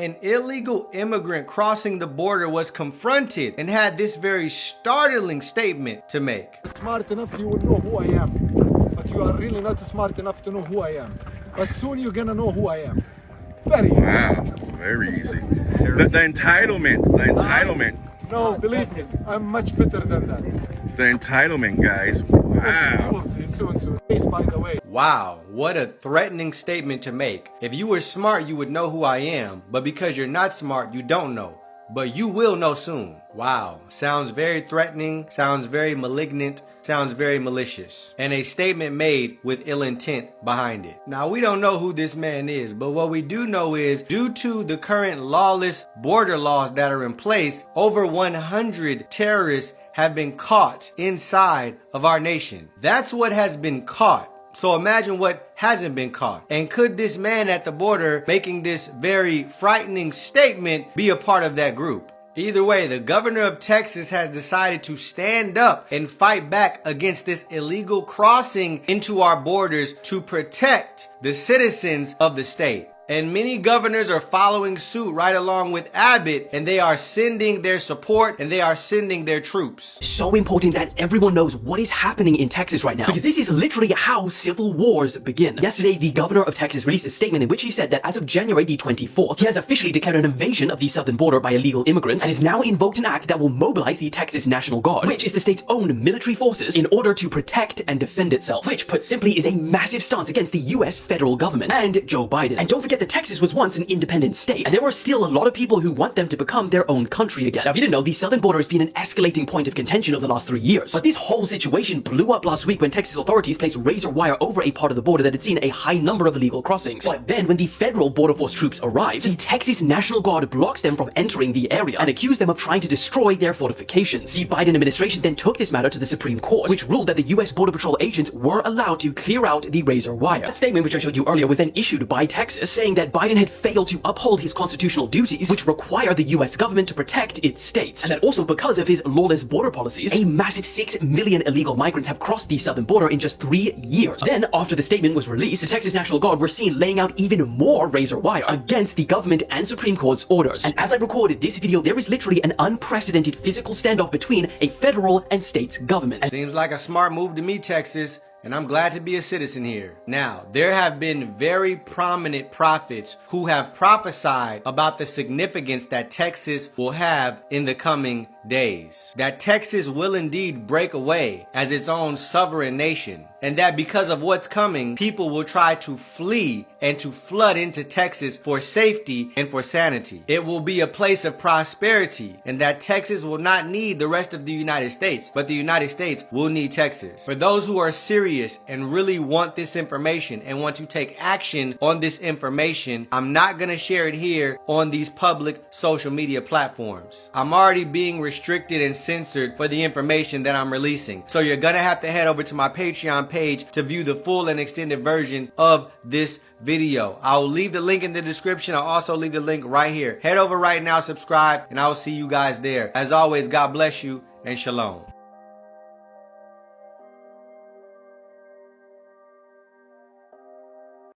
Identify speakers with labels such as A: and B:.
A: an illegal immigrant crossing the border was confronted and had this very startling statement to make.
B: Smart enough, you would know who I am. But you are really not smart enough to know who I am. But soon you're gonna know who I am. Very easy.
C: Wow, very easy. The entitlement.
B: No, believe me, I'm much better than that.
C: The entitlement, guys. Wow.
B: You will see soon. Peace, by the way.
A: Wow, what a threatening statement to make. If you were smart, you would know who I am, but because you're not smart, you don't know. But you will know soon. Wow, sounds very threatening, sounds very malignant, sounds very malicious, and a statement made with ill intent behind it. Now, we don't know who this man is, but what we do know is due to the current lawless border laws that are in place, over 100 terrorists have been caught inside of our nation. That's what has been caught. So imagine what hasn't been caught. And could this man at the border making this very frightening statement be a part of that group? Either way, the governor of Texas has decided to stand up and fight back against this illegal crossing into our borders to protect the citizens of the state. And many governors are following suit right along with Abbott, and they are sending their support and they are sending their troops.
D: So important that everyone knows what is happening in Texas right now, because this is literally how civil wars begin. Yesterday, the governor of Texas released a statement in which he said that as of January the 24th, he has officially declared an invasion of the southern border by illegal immigrants and has now invoked an act that will mobilize the Texas National Guard, which is the state's own military forces, in order to protect and defend itself, which put simply is a massive stance against the US federal government and Joe Biden. And don't forget that Texas was once an independent state, and there were still a lot of people who want them to become their own country again. Now, if you didn't know, the southern border has been an escalating point of contention over the last 3 years. But this whole situation blew up last week when Texas authorities placed razor wire over a part of the border that had seen a high number of illegal crossings. But then, when the federal border force troops arrived, the Texas National Guard blocked them from entering the area and accused them of trying to destroy their fortifications. The Biden administration then took this matter to the Supreme Court, which ruled that the US Border Patrol agents were allowed to clear out the razor wire. That statement, which I showed you earlier, was then issued by Texas, saying that Biden had failed to uphold his constitutional duties, which require the US government to protect its states. And that also because of his lawless border policies, a massive 6 million illegal migrants have crossed the southern border in just 3 years. Then, after the statement was released, the Texas National Guard were seen laying out even more razor wire against the government and Supreme Court's orders. And as I recorded this video, there is literally an unprecedented physical standoff between a federal and state's government.
A: Seems like a smart move to me, Texas. And I'm glad to be a citizen here. Now, there have been very prominent prophets who have prophesied about the significance that Texas will have in the coming days. That Texas will indeed break away as its own sovereign nation. And that because of what's coming, people will try to flee and to flood into Texas for safety and for sanity. It will be a place of prosperity, and that Texas will not need the rest of the United States, but the United States will need Texas. For those who are serious and really want this information and want to take action on this information, I'm not going to share it here on these public social media platforms. I'm already being restricted and censored for the information that I'm releasing. So you're going to have to head over to my Patreon page to view the full and extended version of this video. I'll leave the link in the description. I'll also leave the link right here. Head over right now, subscribe, and I will see you guys there. As always, God bless you and shalom.